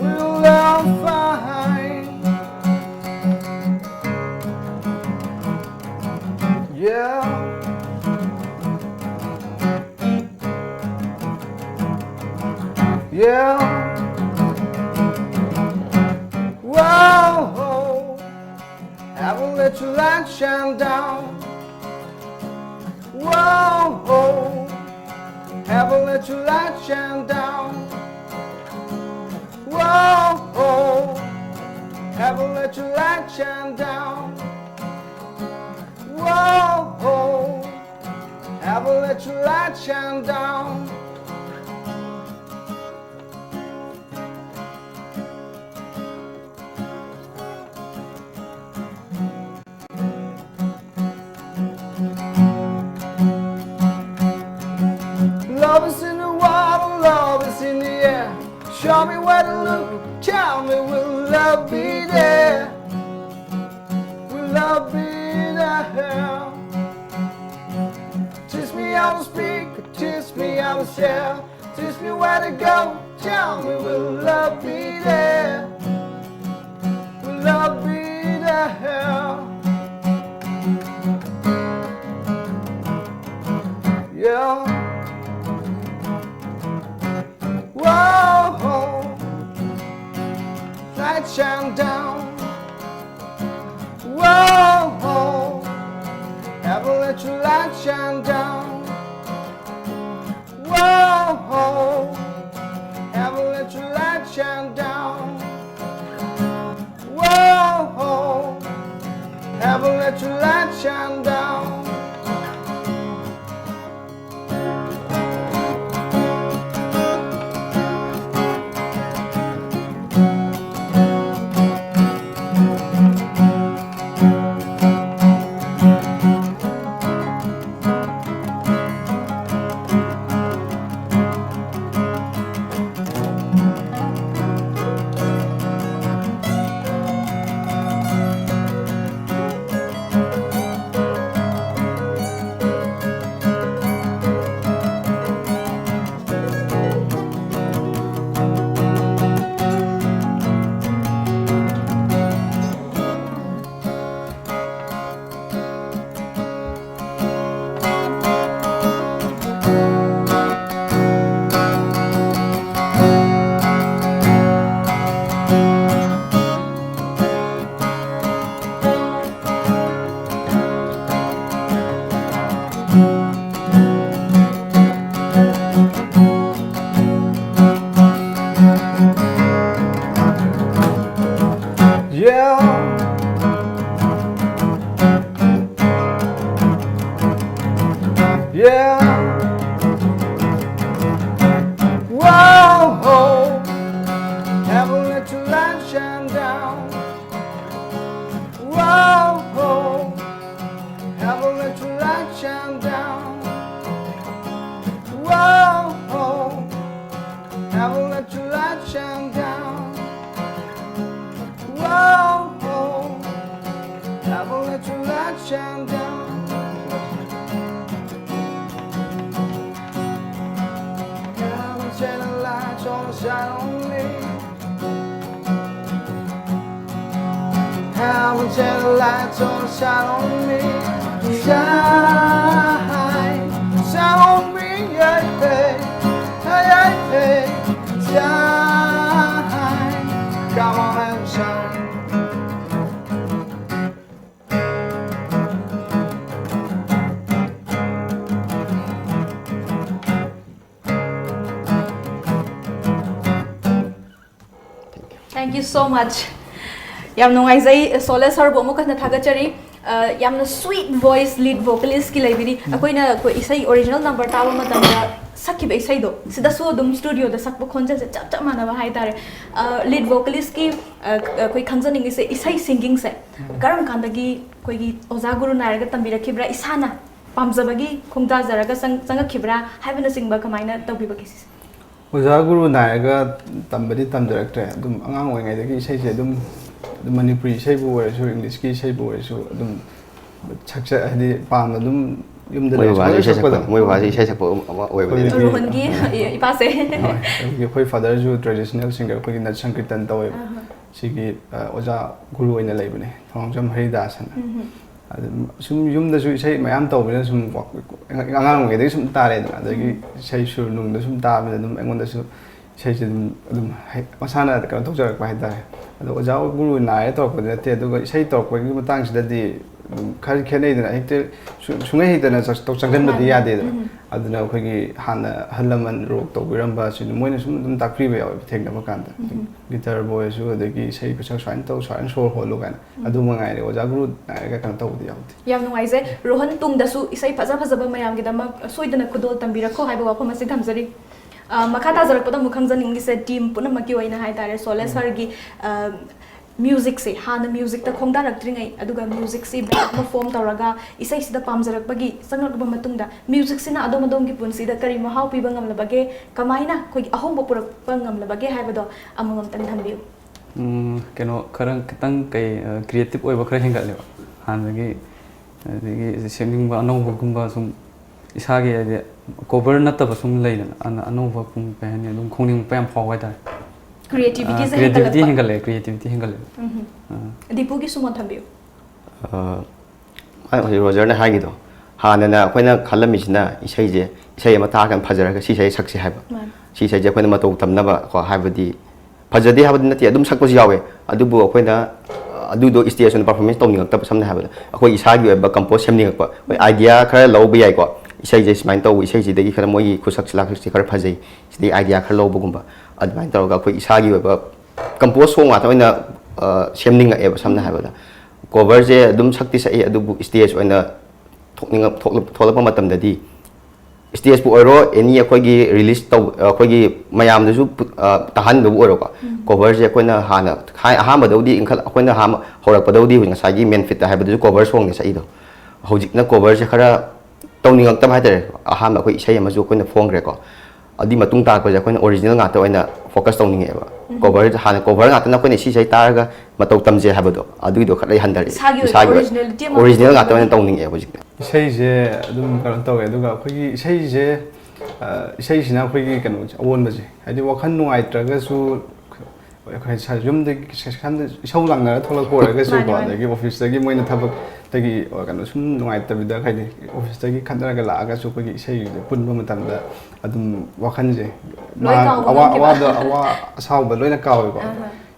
Will I find? Yeah. Yeah. Whoa, haven't let your light shine down. Whoa, haven't let your light shine down. Whoa, haven't let your light shine down. Whoa, haven't let your light shine down. Love is in the water, love is in the air. Show me where to look, tell me will love be there? Will love be there? Teach me how to speak, teach me how to share. Teach me where to go, tell me will love be there? Will love be there? light shine down. Whoa, never let your light shine down. Whoa, never let your light shine down. Whoa, never let your light shine down. Yeah. Whoa, never let your light shine down. Whoa, never let your light shine down. Whoa, never let your light shine down. Whoa, never let your light shine down. Shine on me. Heaven send the lights on, shine on me. Shine, shine on me, yeah, yeah, yeah, yeah. Shine, come on and shine. Thank you so much. Yam nungaizai Solace har bomu kana thagachari. Yamna sweet voice lead vocalist ki laibiri. Akoina ko isai original number tawa matanda sakki ba isai do. Sida so dum studio da sakbo khonja se chap chap mana ba hai tare. Lead vocalist ki koi khangjaning se isai singing se. Karam kandagi koi gi oza guru naraga tambira khibra isana pamjabagi khongda jaraga sanga khibra haibana singba kamaina tawbiba kisi. Oza guru naraga tambadi tamjaraktre dum angang oingai dagi isai se dum Manipuri isai bu oisu English ki isai bu oisu dum chakcha hadi pam dum yumda moi ba isai sakpa oi ba Rohan gi ipase ki khoi father ju traditional singer khoi na sankirtan tawe sigi oza guru oina leibane thongjam haridasan sum yumda su isai mayam tawbina sum angang oingai dagi sum tare dagi isai sur nung da sum tabina dum engonda su isai dum masana ka thokjarak ba haidare ado oza guru nai to ko te ado isai to ko gi matang sida di khari khenei dana hekte sungai dana to changjan ba ya de aduna khoi gi hana halaman rok to biramba su moina sum dum takri ba yaw thekna ba kan da guitar boy su adagi isai pa swain to swain so holo kan adu mangai re oza guru nai ka kan to di yaw yam nungaise Rohan tung da su isai phaja phaja ba mayam gi dama soidana khudol tambira kho haiba wa phama se thamjari makata jarak pada mukhang janing se team puna maki oina hai tare Solace har gi music se hana music ta khongda raktringai aduga music se perform tawraga isai sida pamjarak bagi sangnak ba matungda music sina adom adom gi punsi da kari mahau pi bangam la bage kamaina khoi ahom ba purak bangam la bage hai bado amamam tan thambiu keno karang kitang kai creative oi ba khara hingal le han gi seming ba anong ba gumba sum isage ade cover natta ba sum leina anong ba kum pe hani dum khongning pam phawai ta creativity se creativity hingal dipu gi sumon thambiu ai Roger na hagi do hana na koina khalamisina isai je isai ma ta kan phajara ga si sai sakse haiba si sai je koina ma to tamna ba ko haibadi ꯐꯖꯗꯦ ꯍꯥꯏꯕꯗꯤ ꯅꯠꯇꯦ ꯑꯗꯨꯝ ꯁꯛꯄꯁꯨ ꯌꯥꯎꯋꯦ ꯑꯗꯨꯕꯨ ꯑꯩꯈꯣꯏꯅ ꯑꯗꯨꯗꯣ stage ꯑꯣꯏꯅ performance ꯇꯧꯅꯤꯡꯉꯛꯇꯕ ꯁꯝꯅ ꯍꯥꯏꯔꯕꯗ ꯑꯩꯈꯣꯏ ꯏꯁꯥꯒꯤ ꯑꯣꯏꯕ ꯀꯝꯄꯣꯖ ꯁꯦꯝꯅꯤꯡꯉꯛꯄ ꯑꯩꯈꯣꯏ ꯑꯥꯏꯗꯤꯌꯥ ꯈꯔ ꯂꯧꯕ ꯌꯥꯏꯀꯣ ꯏꯁꯩꯁꯦ ꯁꯨꯃꯥꯏꯅ ꯇꯧꯕ ꯏꯁꯩꯁꯤꯗꯒꯤ ꯈꯔ ꯃꯣꯏꯒꯤ ꯈꯨꯠꯁꯛ ꯂꯥꯛꯁꯛꯁꯦ ꯈꯔ ꯐꯖꯩ ꯁꯤꯗꯒꯤ ꯑꯥꯏꯗꯤꯌꯥ ꯈꯔ ꯂꯧꯕꯒꯨꯝꯕ ꯑꯗꯨꯃꯥꯏꯅ ꯇꯧꯔꯒ ꯑꯩꯈꯣꯏ ꯏꯁꯥꯒꯤ ꯑꯣꯏꯕ ꯀꯝꯄꯣꯖ ꯁꯣꯡ ꯉꯥꯛꯇ ꯑꯣꯏꯅ ꯁꯦꯝꯅꯤꯡꯉꯛꯑꯦꯕ ꯁꯝꯅ ꯍꯥꯏꯔꯕꯗ ꯀꯣꯚꯔꯁꯦ ꯑꯗꯨꯝ ꯁꯛꯇꯤ ꯁꯛꯏ ꯑꯗꯨꯕꯨ ꯁ꯭ꯇꯦꯖ ꯑꯣꯏꯅ ꯊꯣꯛꯂꯛꯄ ꯃꯇꯝꯗꯗꯤ ꯁ꯭ꯇꯦꯖꯄꯨ ꯑꯣꯏꯔꯣ ꯑꯦꯅꯤ ꯑꯩꯈꯣꯏꯒꯤ ꯔꯤꯂꯤꯁ ꯇꯧ ꯑꯩꯈꯣꯏꯒꯤ ꯃꯌꯥꯝꯗꯁꯨ ꯇꯥꯍꯟꯕꯕꯨ ꯑꯣꯏꯔꯣꯀꯣ ꯀꯣꯚꯔꯁꯦ ꯑꯩꯈꯣꯏꯅ ꯍꯥꯟꯅ ꯑꯍꯥꯟꯕꯗꯕꯨꯗꯤ ꯑꯩꯈꯣꯏꯅ ꯍꯧꯔꯛꯄꯗꯕꯨꯗꯤ ꯉꯁꯥꯏꯒꯤ ꯃꯦꯟ ꯐꯤꯠꯇ ꯍꯥꯏꯕꯗꯨꯁꯨ ꯀꯣꯚꯔ ꯁꯣꯡꯅꯦ ꯁꯛꯏꯗꯣ ꯍꯧꯖꯤꯛꯅ ꯀꯣꯚꯔꯁꯦ ꯈꯔ ꯇꯧꯅꯤꯡꯉꯛꯇꯕ ꯍꯥꯏꯇꯥꯔꯦ ꯑꯍꯥꯟꯕ ꯑꯩꯈꯣꯏ ꯏꯁꯩ ꯑꯃꯁꯨ ꯑꯩꯈꯣꯏꯅ ꯐꯣꯡꯈ꯭ꯔꯦꯀꯣ ꯑꯗꯨꯒꯤ ꯃꯇꯨꯡ ꯇꯥꯔꯛꯄꯁꯦ ꯑꯩꯈꯣꯏꯅ ꯑꯣꯔꯤꯖꯤꯅꯦꯜ ꯉꯥꯛꯇ ꯑꯣꯏꯅ ꯐꯣꯀꯁ ꯇꯧꯅꯤꯡꯉꯦꯕ ꯀꯣꯚꯔ ꯍꯥꯟꯅ ꯀꯣꯚꯔ ꯉꯥꯛꯇꯅ ꯑꯩꯈꯣꯏꯅ ꯁꯤ ꯏꯁꯩ ꯇꯥꯔꯒ ꯃꯇꯧ ꯇꯝꯖꯩ ꯍꯥꯏꯕꯗꯣ ꯑꯗꯨꯒꯤꯗꯣ ꯈꯔ ꯍꯟꯊꯔꯛꯑꯦ ꯏꯁꯥꯒꯤ ꯑꯣꯔꯤꯖꯤꯅꯦꯜ ꯉꯥꯛꯇ ꯑꯣꯏꯅ ꯇꯧꯅꯤꯡꯉꯦꯕ ꯍꯧꯖꯤꯛꯇꯤ ꯏꯁꯩꯁꯦ ꯑꯗꯨꯝ ꯀꯩꯅꯣ ꯇꯧꯋꯦ ꯑꯗꯨꯒ ꯑꯩꯈꯣꯏꯒꯤ ꯏꯁꯩꯁꯦ ꯏꯁꯩꯁꯤꯅ ꯑꯩꯈꯣꯏꯒꯤ ꯀꯩꯅꯣꯁꯦ ꯑꯑꯣꯟꯕꯁꯦ ꯍꯥꯏꯗꯤ ꯋꯥꯈꯜ ꯅꯨꯡꯉꯥꯏꯇ꯭ꯔꯒꯁꯨ ꯑꯩꯈꯣꯏ ꯌꯨꯝꯗꯒꯤ ꯏꯁꯧ ꯂꯥꯡꯅꯔ ꯊꯣꯛꯂꯛꯄ ꯑꯣꯏꯔꯒꯁꯨ ꯀꯣ ꯑꯗꯒꯤ ꯑꯣꯐꯤꯁꯇꯒꯤ ꯃꯣꯏꯅ ꯊꯕꯛꯇꯒꯤ ꯀꯩꯅꯣ ꯁꯨꯝ ꯅꯨꯡꯉꯥꯏꯇꯕꯤꯗ ꯍꯥꯏꯗꯤ ꯑꯣꯐꯤꯁꯇꯒꯤ ꯈꯠꯅꯔꯒ ꯂꯥꯛꯑꯒꯁꯨ ꯑꯩꯈꯣꯏꯒꯤ ꯏꯁꯩꯁꯦ ꯄꯨꯟꯕ ꯃꯇꯝꯗ ꯑꯗꯨꯝ ꯋꯥꯈꯜꯁꯦ ꯑꯋꯥ ꯑꯁꯥꯎꯕ ꯂꯣꯏꯅ ꯀꯥꯎꯋꯦꯀꯣ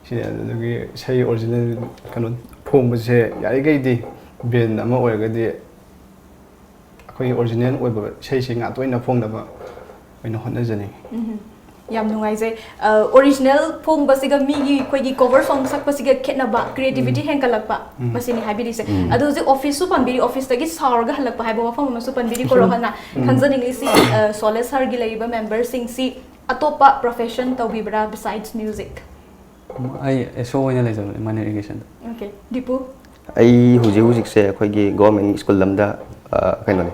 ꯁꯤ ꯑꯗꯨꯗꯒꯤ ꯏꯁꯩ ꯑꯣꯔꯤꯖꯤꯅꯦꯜ ꯀꯩꯅꯣ ꯐꯣꯡꯕꯁꯦ ꯌꯥꯔꯤꯈꯩꯗꯤ ꯕꯦꯟ ꯑꯃ ꯑꯣꯏꯔꯒꯗꯤ ꯑꯩꯈꯣꯏꯒꯤ ꯑꯣꯔꯤꯖꯤꯅꯦꯜ ꯑꯣꯏꯕ ꯏꯁꯩꯁꯤ ꯉꯥꯛꯇ ꯑꯣꯏꯅ ꯐꯣꯡꯅꯕ ꯑꯣꯏꯅ ꯍꯣꯠꯅꯖꯅꯤꯡꯉꯤ ꯌꯥꯝ ꯅꯨꯡꯉꯥꯏꯖꯩ ꯑꯣꯔꯤꯖꯤꯅꯦꯜ ꯐꯣꯡꯕꯁꯤꯒ ꯃꯤꯒꯤ ꯑꯩꯈꯣꯏꯒꯤ ꯀꯣꯚꯔ ꯁꯣꯡ ꯁꯛꯄꯁꯤꯒ ꯈꯦꯠꯅꯕ ꯀ꯭ꯔꯤꯌꯦꯇꯤꯚꯤꯇꯤ ꯍꯦꯟꯒꯠꯂꯛꯄ ꯃꯁꯤꯅꯤ ꯍꯥꯏꯕꯤꯔꯤꯁꯦ ꯑꯗꯣ ꯍꯧꯖꯤꯛ ꯑꯣꯐꯤꯁꯁꯨ ꯄꯟꯕꯤꯔꯤ ꯑꯣꯐꯤꯁꯇꯒꯤ ꯁꯥꯎꯔꯒ ꯍꯜꯂꯛꯄ ꯍꯥꯏꯕ ꯋꯥꯐꯝ ꯑꯃꯁꯨ ꯄꯟꯕꯤꯔꯤ ꯀꯣꯔꯣꯍꯟꯅ ꯈꯪꯖꯅꯤꯡꯉꯤꯁꯤ ꯁꯣꯂꯦꯁ ꯁꯔꯒꯤ ꯂꯩꯔꯤꯕ ꯃꯦꯝꯕꯔꯁꯤꯡꯁꯤ ꯑꯇꯣꯞꯄ ꯄ꯭ꯔꯣꯐꯦꯁꯟ ꯇꯧꯕꯤꯕ꯭ꯔꯥ ꯕꯤꯁꯥꯏड्स ꯃ꯭ꯌꯨꯖꯤꯛ ꯑꯩ ꯑꯦꯁꯣ ꯑꯣꯏꯅ ꯂꯩꯖꯕꯅꯦ ꯃꯅꯤ ꯏꯔꯤꯒꯦꯁꯟꯗ ꯑꯣꯀꯦ ꯗꯤꯄꯨ ꯑꯩ ꯍꯧꯖꯤꯛꯁꯦ ꯑꯩꯈꯣꯏꯒꯤ ꯒꯣꯔꯃꯦꯟ ꯁ꯭ꯀꯨꯜ ꯑꯃꯗ ꯀꯩꯅꯣꯅꯦ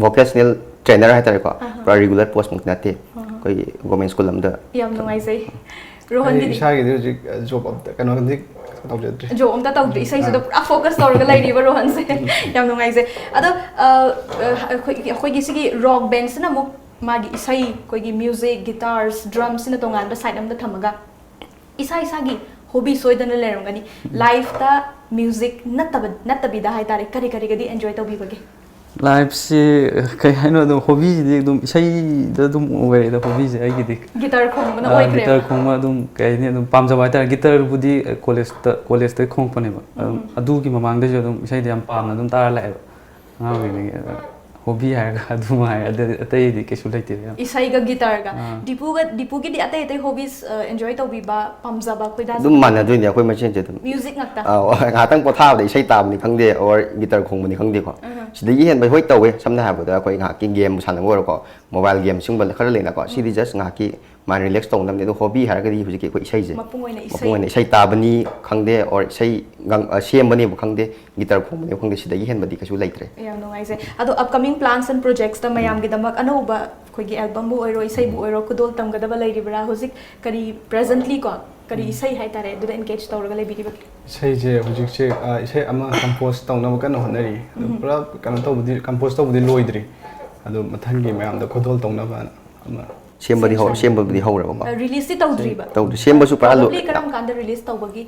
ꯚꯣꯀꯦꯁꯅꯦꯜ ꯇ꯭ꯔꯦꯅꯔ ꯍꯥꯏꯇꯥꯔꯦꯀꯣ ꯄꯨꯔꯥ ꯔꯤꯒꯨꯂꯔ ꯄꯣꯁꯃꯨꯛ ꯅꯠꯇꯦ ꯑꯩꯈꯣꯏꯒꯤ ꯒꯣꯔꯃꯦꯟ ꯁ꯭ꯀꯨꯜ ꯑꯃꯗ ꯌꯥꯝ ꯅꯨꯡꯉꯥꯏꯖꯩ ꯑꯩ ꯏꯁꯥꯒꯤꯗꯤ ꯍꯧꯖꯤꯛ ꯖꯣꯕ ꯑꯝꯇ ꯀꯩꯅꯣꯗꯤ ꯇꯧꯖꯗ꯭ꯔꯤ ꯖꯣꯕ ꯑꯝꯇ ꯇꯧꯗ꯭ꯔꯤ ꯏꯁꯩꯁꯤꯗ ꯄꯨꯔꯥ ꯐꯣꯀꯁ ꯇꯧꯔꯒ ꯂꯩꯔꯤꯕ ꯔꯣꯍꯟꯁꯦ ꯌꯥꯝ ꯅꯨꯡꯉꯥꯏꯖꯩ ꯑꯗꯣ ꯑꯩꯈꯣꯏꯒꯤ ꯁꯤꯒꯤ ꯔꯣꯛ ꯕꯦꯟꯁꯤꯅ ꯑꯃꯨꯛ ꯃꯥꯒꯤ ꯏꯁꯩ ꯑꯩꯈꯣꯏꯒꯤ ꯃ꯭ꯌꯨꯖꯤꯛ ꯒꯤꯇꯥꯔꯁ ꯗ꯭ꯔꯝꯁꯤꯅ ꯇꯣꯉꯥꯟꯕ ꯁꯥꯏꯠ ꯑꯃꯗ ꯊꯝꯃꯒ ꯏꯁꯥꯒꯤ ꯍꯣꯕꯤ ꯁꯣꯏꯗꯅ ꯂꯩꯔꯝꯒꯅꯤ ꯂꯥꯏꯐꯇ ꯃ꯭ꯌꯨꯖꯤꯛ ꯅꯠꯇꯕꯤꯗ ꯍꯥꯏꯇꯥꯔꯦ ꯀꯔꯤꯒꯗꯤ ꯑꯦꯟꯖꯣय ꯇꯧꯕꯤꯕꯒꯦ ꯂꯥꯏꯐꯁꯤ ꯀꯩ ꯍꯥꯏꯅꯣ ꯑꯗꯨꯝ ꯍꯣꯕꯤꯁꯤꯗꯤ ꯑꯗꯨꯝ ꯏꯁꯩꯗ ꯑꯗꯨꯝ ꯑꯣꯏꯔꯦꯗ ꯍꯣꯕꯤꯁꯦ ꯑꯩꯒꯤꯗꯤ ꯒꯤꯇꯥꯔ ꯈꯣꯡꯕꯅ ꯑꯣꯏꯈ꯭ꯔꯦꯕ ꯒꯤꯇꯥꯔ ꯈꯣꯡꯕ ꯑꯗꯨꯝ ꯀꯩ ꯍꯥꯏꯅꯤ ꯑꯗꯨꯝ ꯄꯥꯝꯖꯕ ꯍꯥꯏꯇꯥꯔꯦ ꯒꯤꯇꯥꯔꯕꯨꯗꯤ ꯀꯣꯂꯦꯖꯇ ꯈꯣꯡꯉꯛꯄꯅꯦꯕ ꯑꯗꯨꯒꯤ ꯃꯃꯥꯡꯗꯁꯨ ꯑꯗꯨꯝ ꯏꯁꯩꯗꯤ ꯌꯥꯝ ꯄꯥꯝꯅ ꯑꯗꯨꯝ ꯇꯥꯔ ꯂꯥꯛꯑꯦꯕ ꯑꯉꯥꯡ ꯑꯣꯏꯔꯤꯉꯩꯗꯒꯤ ꯍꯣꯕꯤ ꯍꯥꯏꯔꯒ ꯑꯗꯨꯝ ꯍꯥꯏꯔꯦ ꯑꯇꯩꯗꯤ ꯀꯩꯁꯨ ꯂꯩꯇꯦꯗ ꯏꯁꯩꯒ ꯒꯤꯇꯥꯔꯒ ꯗꯤꯄꯨꯒꯤꯗꯤ ꯑꯇꯩ ꯍꯣꯕꯤꯁ ꯑꯦꯟꯖꯣy ꯇꯧꯕꯤꯕ ꯄꯥꯝꯖꯕ ꯈꯣꯏꯗꯥꯖꯕ ꯑꯗꯨꯝ ꯃꯥꯟꯅꯗꯣꯏꯅꯦ ꯑꯩꯈꯣoi ꯃꯁꯦꯟꯁꯦ ꯑꯗꯨꯝ ꯃ꯭ꯌꯨꯖꯤꯛ ꯉꯥꯛꯇ ꯉꯥꯏꯍꯥꯛꯇꯪ ꯄꯣꯊꯥꯕꯗ ꯏꯁꯩ ꯇꯥꯕꯅꯤ ꯈꯪꯗꯦ ꯑꯣꯔ ꯒꯤꯇꯔ ꯈꯣꯡꯕꯅꯤ ꯈꯪꯗꯦꯀꯣ ꯁꯤꯗꯒꯤ ꯍꯦꯟꯕ ꯍꯣꯏ ꯇꯧꯋꯦ ꯁꯝꯅ ꯍꯥꯏꯔꯕꯗ ꯑꯩꯈꯣꯏ ꯉꯥꯏꯍꯥꯛꯀꯤ ꯒꯦꯝ ꯁꯥꯟꯅꯕ ꯑꯣꯏꯔꯣꯀꯣ ꯃꯣꯕꯥꯏꯜ ꯒꯦꯝ ꯁꯤꯒꯨꯝꯕ ꯈꯔ ꯂꯩꯅꯀꯣ ꯁꯤꯗꯤ ꯖꯁ ꯉꯥꯏꯍꯥꯛꯀꯤ ꯃꯥꯏꯟ ꯔꯤꯂꯦꯛꯁ ꯇꯧꯅꯕꯅꯦ ꯑꯗꯣ ꯍꯣꯕꯤ ꯍꯥꯏꯔꯒꯗꯤ ꯍꯧꯖꯤꯛꯀꯤ ꯑꯩꯈꯣꯏ ꯏꯁꯩꯁꯦ ꯃꯄꯨꯡ ꯃꯄꯨꯡ ꯑꯣꯏꯅ ꯏꯁꯩ ꯇꯥꯕꯅꯤ ꯈꯪꯗꯦ ꯑꯣꯔ ꯏꯁꯩ ꯁꯦꯝꯕꯅꯦꯕ ꯈꯪꯗꯦ ꯒꯤꯇꯔ ꯈꯣꯡꯕꯅꯦꯕ ꯈꯪꯗꯦ ꯁꯤꯗꯒꯤ ꯍꯦꯟꯕꯗꯤ ꯀꯩꯁꯨ ꯂꯩꯇ꯭ꯔꯦ ꯌꯥꯝ ꯅꯨꯡꯉꯥꯏꯖꯩ ꯑꯗꯣ ꯑꯞꯀꯃꯤꯡ ꯄ꯭ꯂꯥꯟꯁ ꯑꯦꯟ ꯄ꯭ꯔꯣꯖꯦꯛꯁꯇ ꯃꯌꯥꯝꯒꯤꯗꯃꯛ ꯑꯅꯧꯕ ꯑꯩꯈꯣꯏꯒꯤ ꯑꯦꯜꯕꯝꯕꯨ ꯑꯣꯏꯔꯣ ꯏꯁꯩꯕꯨ ꯑꯣꯏꯔോ ꯈꯨꯗꯣꯜ ꯇꯝꯒꯗꯕ ꯂꯩꯔꯤꯕ꯭ꯔꯥ ꯍꯧꯖꯤꯛ ꯀꯔꯤ ꯄ꯭ꯔꯦꯖꯦꯟꯠꯂꯤ ꯀꯣ ꯀꯔꯤ ꯏꯁꯩ ꯍꯥꯏꯇꯥꯔꯦ ꯑꯗꯨꯗ ꯑꯦꯟꯒꯦꯖ ꯇꯧꯔꯒ ꯂꯩꯕꯤꯔꯤꯕꯒꯦ ꯏꯁꯩꯁꯦ ꯍꯧꯖꯤꯛꯁꯦ ꯏꯁꯩ ꯑꯃ ꯀꯝꯄꯣꯖ ꯇꯧꯅꯕ ꯀꯟꯅ ꯍꯣꯠꯅꯔꯤ ꯑꯗꯨ ꯄꯨꯔꯥ ꯀꯩꯅꯣ ꯇꯧꯕꯗꯤ ꯀꯝꯄꯣꯖ ꯇꯧꯕꯗꯤ ꯂꯣꯏꯗ꯭ꯔꯤ ꯑꯗꯣ ꯃꯊꯪꯒꯤ ꯃꯌꯥꯝꯗ ꯈꯨꯗꯣꯜ ꯇꯧꯅꯕ ꯑꯃ ꯁꯦꯝꯕꯕꯨꯗꯤ ꯍꯧꯔꯕꯀꯣ ꯔꯤꯂꯤꯁꯇꯤ ꯇꯧꯗ꯭ꯔꯤꯕ ꯇꯧꯗ꯭ꯔꯤ ꯁꯦꯝꯕꯁꯨ ꯄꯨꯔꯥ ꯄ꯭ꯔꯣꯕꯦꯕ꯭ꯂꯤ ꯀꯔꯝ ꯀꯥꯟꯗ ꯔꯤꯂꯤꯁ ꯇꯧꯕꯒꯤ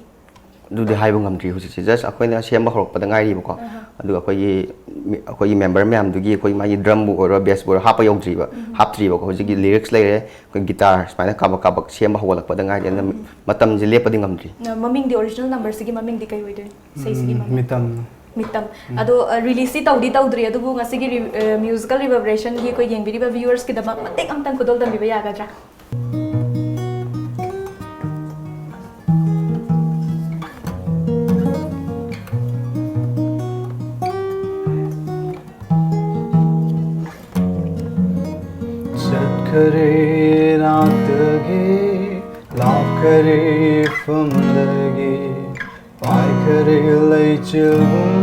ꯑꯗꯨꯗꯤ ꯍꯥꯏꯕ ꯉꯝꯗ꯭ꯔꯤ ꯍꯧꯖꯤꯛꯁꯦ ꯖꯁ ꯑꯩꯈꯣꯏꯅ ꯁꯦꯝꯕ ꯍꯧꯔꯛꯄꯗ ꯉꯥꯏꯔꯤꯕꯀꯣ ꯑꯗꯨꯒ ꯑꯩꯈꯣꯏꯒꯤ ꯃꯦꯝꯕꯔ ꯃꯌꯥꯝꯗꯨꯒꯤ ꯑꯩꯈꯣꯏ ꯃꯥꯒꯤ ꯗ꯭ꯔꯝꯕꯨ ꯑꯣꯏꯔꯣ ꯕꯦꯁꯕꯨ ꯑꯣꯏꯔꯣ ꯍꯥꯞꯄ ꯌꯧꯗ꯭ꯔꯤꯕ ꯍꯥꯞꯇ꯭ꯔꯤꯕꯀꯣ ꯍꯧꯖꯤꯛꯀꯤ ꯂꯤꯔꯤꯛꯁ ꯂꯩꯔꯦ ꯑꯩꯈꯣꯏ ꯒꯤꯇꯥꯔ ꯁꯨꯃꯥꯏꯅ ꯀꯥꯕꯛ ꯀꯥꯕꯛ ꯁꯦꯝꯕ ꯍꯧꯒꯠꯂꯛꯄꯗ ꯉꯥꯏꯔꯤ ꯑꯗꯨꯅ ꯃꯇꯝꯁꯦ ꯂꯦꯞꯄꯗꯤ ꯉꯝꯗ꯭ꯔꯤ ꯃꯃꯤꯡꯗꯤ ꯑꯣꯔꯤꯖꯤꯅꯦꯜ ꯅꯝꯕꯔꯁꯤꯒꯤ ꯃꯃꯤꯡꯗꯤ ꯀꯩ ꯑꯣꯏꯗꯣꯏꯅꯣ ꯏꯁꯩꯁꯤꯒꯤ ꯃꯤꯇꯝ ꯃꯤꯇꯝ ꯑꯗꯣ ꯔꯤꯂꯤꯁꯇꯤ ꯇꯧꯗ꯭ꯔꯤ ꯑꯗꯨꯕꯨ ꯉꯁꯤꯒꯤ ꯃ꯭ꯌꯨꯖꯤꯀꯦꯜ ꯔꯤꯚꯔꯕꯔꯦꯁꯟꯒꯤ ꯑꯩꯈꯣꯏ ꯌꯦꯡꯕꯤꯔꯤꯕ ꯚ꯭ꯌꯨꯋꯔꯁꯀꯤꯗꯃꯛ ꯃꯇꯦꯛ ꯑꯃꯇꯪ ꯈꯨꯗꯣꯜ ꯇꯝꯕꯤꯕ ꯌꯥꯒꯗ꯭ꯔꯥ Kare naatge, laaf kare famdage, pai kare lai chilum,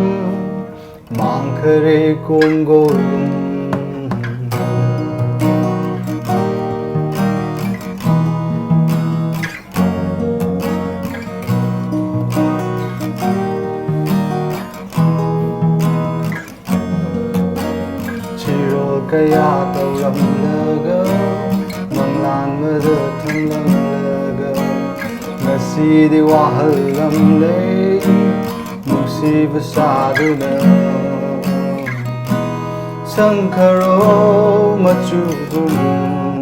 mang kare kongolum. Kaya taulamlaga manglanmada thamlamlaga ngasidi wahallamle nungsiba saduna sankharo machugum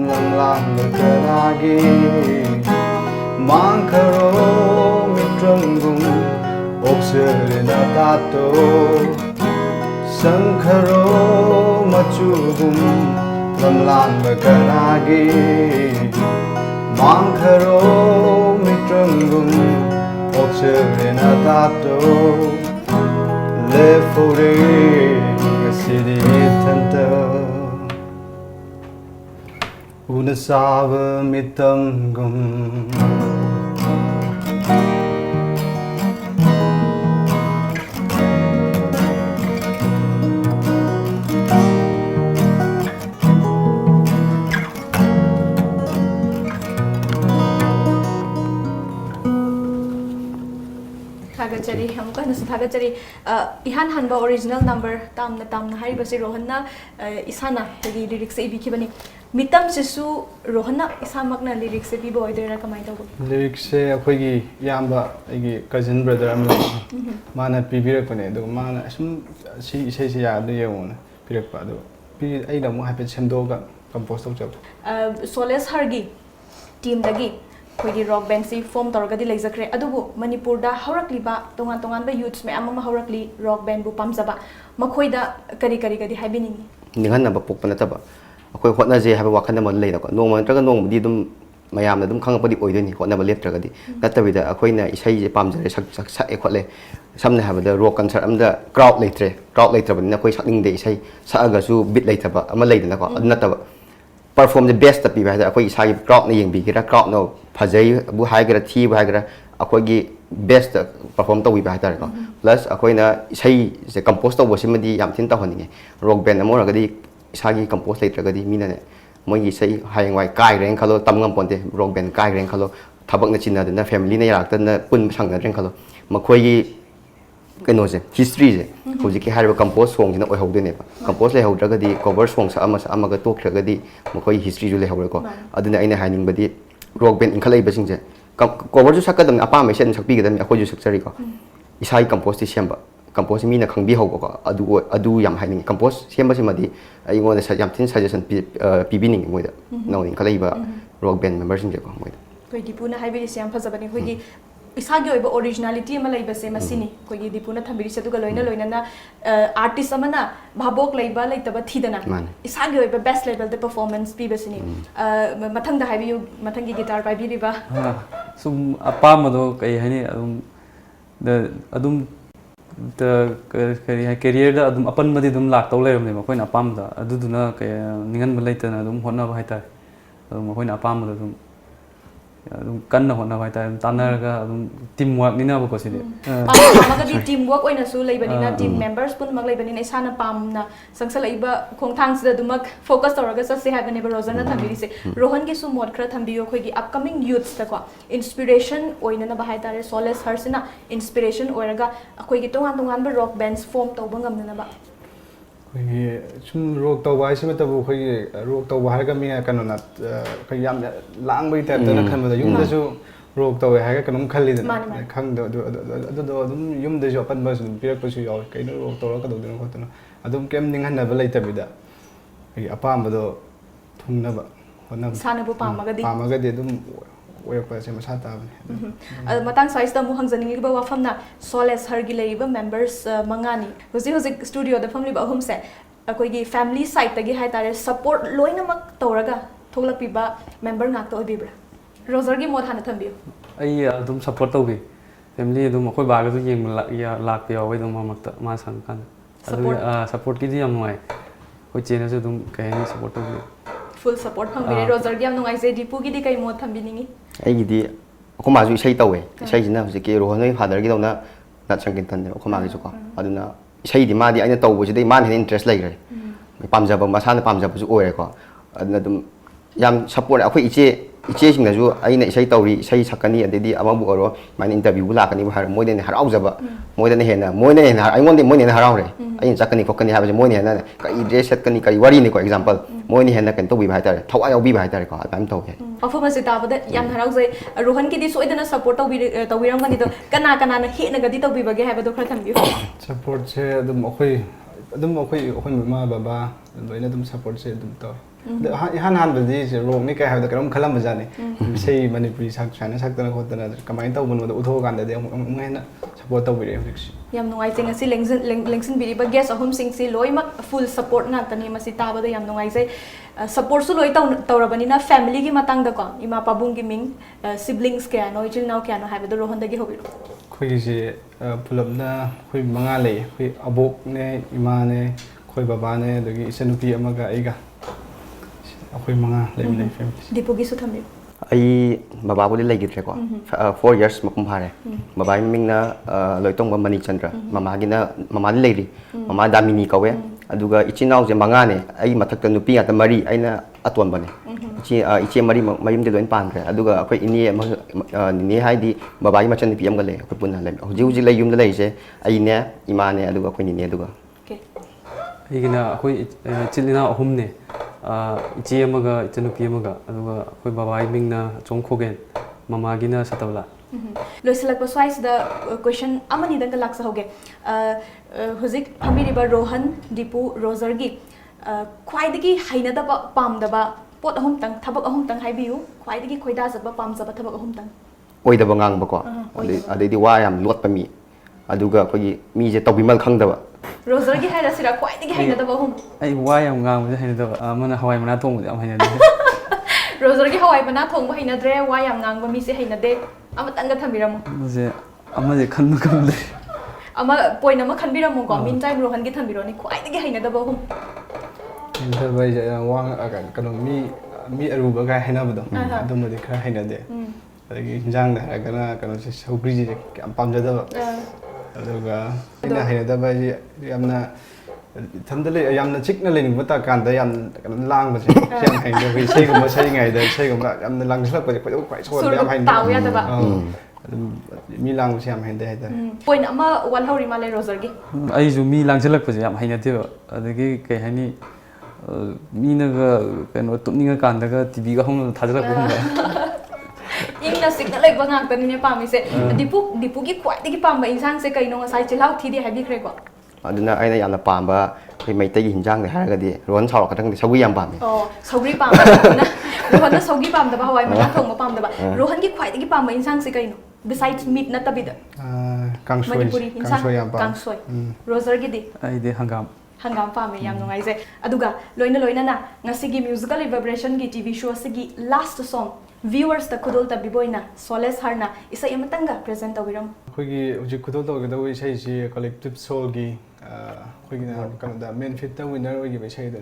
lamlanga kanage Mankaro mitrangum oksarena tato Sankaro machugum lamlang bakanagi Mankaro mitrangum oksarena tato Lefore city tanta Unasava mitangum Thagachari, हमको है ना thagachari ihan hanba original number tamna hari basi rohanna isana jadi lyrics e biki bani mitam sesu rohanna isamakna lyrics e bibo idera kamai tabu lyrics se akhoi gi yamba igi cousin brother am mana pibirak pane do mana sum si isai si ya do yewona pirak pa do pi ai da mo happy semdoga compose tau chab Solace hargi team dagi कोई rock band से form तौरगदी लेजक्रे अदुबु Manipur दा हौरक्लिबा तोंगान तोंगान बा youths में अममा हौरक्ली rock band बु पामजबा मखोइदा करी करी गदी हाइबिनिंग निहन नब पोक नतबा अखोय होटनाजे हाबा वाखन मन लेदको नोंग नत्रगा नोंग बदी दुम मयामना दुम खंगपदी ओइदोनि होटनाबा लेपत्रगदी नतबिदा अखोयना इसै जे पामजरे sak sak e khotle samne habada rock concert amda crowd letrabani अखोय sakningde इसै सागा सु बीट लेतबा अमा लेदना को नतबा perform the best tapi bahasa aku isai crowd ni yang bikira crowd no fazai bu hai gara thi bu hai gara aku gi best perform tawi bahasa ko plus aku ina isai se compose taw bosi madi yam thin ta honinge rock band amor gadi isai compose letra gadi mina ne moi gi sai hai wai kai reng khalo tam ngam ponte rock band kai reng khalo thabak na chinna na family na yak na pun sang na reng khalo makoi gi keno se history je hoji ki harba compose song jina oi haude ne ba compose le haudra di cover song sa ama ga tok thra di makoi history ju le haure ko aduna aina haining badi rock band inkhalai ba sing je cover ju sakadam apa me sen sakpi gadam akoi ju saksari ko isai compose ti semba compose mi na khangbi hau ko adu yam haining compose semba sima di ai ngone sa yam tin suggestion pb ning moida no inkhalai ba rock band members sing je ko moida koi dipuna haibi siam phazabani koi gi isagi oiba originality ama laiba se masini koi gi dipuna thambiri se duga loina na artist amana bhabok laiba laitaba thidana isagi oiba best level the performance pi basini mathang da haibi mathang gi guitar pai bi riba sum apam do kai hani adum the career da adum apan madi dum lak taw leram ne makoi na apam da aduduna kai ningan malaitana adum honna ba haitar adum makoi na apam da dum kan na honna haitar tanarga adum teamwork ni na ba ko sidi amaga di teamwork oina su leibani na team members pun mag leibani na isana pam na sangsala iba khongthang sida dumak focus tawraga sa se haibani ba rozana thambiri se rohan ge su mod khra thambiyo khoi gi upcoming youths ta ko inspiration oina na ba haitare Solace harsina inspiration oiraga khoi gi tongan tongan ba rock bands form tawba ngamna na ba sum rock taw bai sima tabu khoi rock taw har ga mi kanu na khoi yam lang bai ta na khan da yum da su rock taw ha ga kanum khali da khang do dum yum da jo pan ba su pirak pa su yaw kai no rock taw ka do dina ko tana adum kem ning han na ba lai ta bida ai apam ba do thung na ba hona sana bu pamaga di dum oyak se masa ta bane matang size da mu hangjaning ba wafam na Solace hargi leiba members mangani hoji studio da family ba hum se akoi gi family side ta gi hai tare support loina mak toraga tholakpi ba member ngak to obibra Roger gi mod hana thambiyo ai adum support tawbi family adum akoi ba ga du yeng lak pe awai dum makta ma sang kan adu support ki di am noi koi chena su dum kai ni support tawbi full support phangire Roger gi am nungai se dipu gi di kai mod thambiningi ai gidi ko ma ju isai tawe isai jina huje ke ro noi father gi dawna na changkin tan ko ma gi su ko aduna isai di ma di aina taw bu dei man hen interest lai gre pamjaba masana pamjaba ju oire ko aduna dum yam support akhoi iche sing na ju aina isai tawri isai sakani adedi amabu oro man interview la kani har moi den harau jaba moi den hena ai ngon de moi ne harau re ai sakani ko kani ha ba moi ne na ka I dress set kani kai wari ni ko example moi ne hena kan to bi ba ta thawai au bi ba ta ko am to ke performance ta bada yam harau jai rohan ki di soidana support tawi ram kani to kana na he na gadi tawi ba ge ha ba do khra thambi support se adum akhoi ma baba loina dum support se dum to ihan hanbadi rock ni kai habda karam khalam bajani sei manipuri sak chana sak tana khotana kamai taw bun da utho kan da de ngena support taw bire hik yam nungai jeng asi lengsin biri ba guest ahum sing si loi mak full support na tani masi ta ba da yam nungai sai support su loi tawrabani na family gi matang da ko ima pabung gi ming siblings kya no chil nau kya no ha ba do rohon da gi hobi khoi ji pulap na khoi manga lei khoi abok ne ima ne khoi baba ne dagi isanupi amaga aiga akhoi manga lei lei family dipu gi su thambi ai baba bodi lagi tre ko 4 years makum phare baba ming na loitong ba mani chandra mama gi na mama ni leiri mama damini kawe aduga ichinau je manga ne ai mathak ta nupi ata mari aina aton bane ichi mari mayum de loin pan re aduga akhoi ini ni hai di baba gi machan pi am ga le akhoi punna le huji huji le yum de le je ai ne ima ne aduga akhoi ni ne aduga okay igina akhoi chilina ahum ne ichi amaga itanupi amaga aduga akhoi baba mingna chongkhogen mama gina satawla loisalak pa swais da question amani dang laksa hoge huzik phamiri ba rohan dipu roger gi khwaidagi hainada ba pamda ba pot ahum tang thabak ahum tang haibiu khwaidagi khoida jaba pamjaba thabak ahum tang oi da bangang ba ko ade di wa yam lot pa mi aduga akhoi mi je tawbimal khangda ba roger gi haira sira khwaidagi hainada ba ahum ai wa yam ngang ba hainada ba amana hawai mana thong ba am hainada roger gi hawai bana thong ba hainadre wa yam ngang ba mi se hainade amatang ga thambiramu muse amade khannu kamle ama point ama khanbiramu ko min time rohan gi thambiro ni khwaidagi hainada ba ahum inta bai wang kano mi aruba ga haina bado adum de khara haina de adagi jang da kana kano se saubri ji am pamja da aduga ina haina da bai yamna thandale yamna chikna lening bata kan da yam lang ba se yam hain da bai sei gum sei ngai da sei gum yamna lang slak ba kwai so yam hain taw ya da ba mi lang se yam hain da haida point ama wal hori male roger gi ai ju mi langchalak pa yam hainate ba adagi kai hani mina ga kano tumninga kanda ga tv ga hong thajalak ba hong ingna signal like ba ngak tan ne pami se dipu gi khwaidagi pamba insang se kaino ngasai chilau thi di habi khre ko aduna aina yamna pamba khoi mai tai hinjang de haraga di ron chaw ka tang de sawi yam pam oh sauri pam na rohan na saugi pam da ba hawai mana thong ma pam da ba rohan gi khwaidagi pamba insang se kaino besides meat na tabida Manipuri insang kangsoi roger gi di ai de hangam pam yam no ngai se aduga loina na ngasi gi musical reverberation gi tv show se gi last song viewers ta kudol ta biboina Solace harna isa yamatanga present awiram khogi uji kudol to ga doi sai si collective soul gi khogi na kan da main fit ta winner ogi be sai da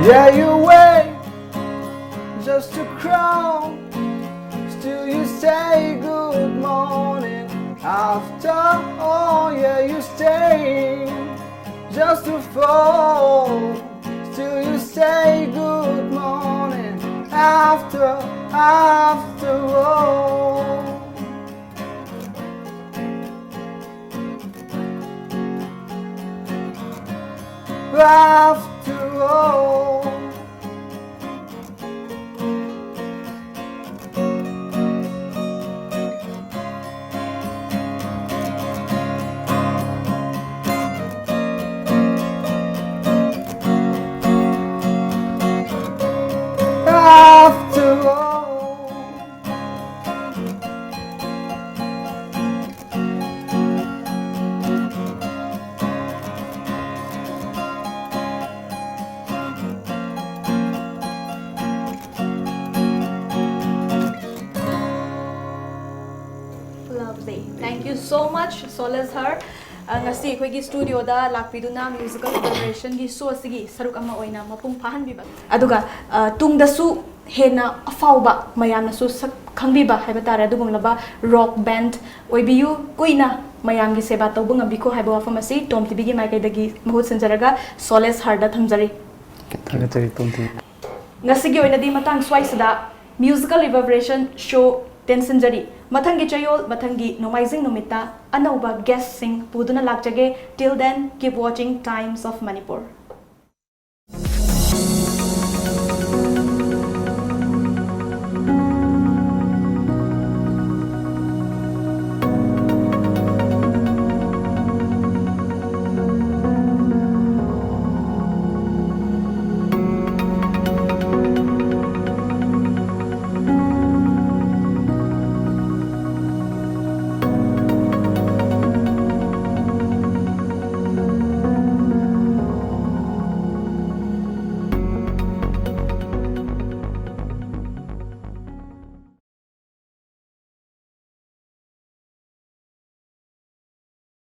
Yeah, you wait just to crawl. Still you say good morning after all. Yeah, you stay just to fall. Still you say good morning after all. After all. After all. lovely thank you so much Solace har ngasi khoi studio da lakpiduna musical reverberation gi show sigi saruk ama oina mapung phahan biba aduga tung da su hena afauba mayamna su khangbiba haiba tare adugum laba rock band oibiu kuina mayamgi seba tawbu ngabiko haiba wafam asi TOMTV gi maikaidagi mahut sanjaraga Solace harda thamjari Thagachari TOMTV ngasigi oinadi matang swaisada musical reverberation show tensanjari mathangi chayol mathangi nomaizing numita anauba guest sing puduna lakjage till then keep watching Times of Manipur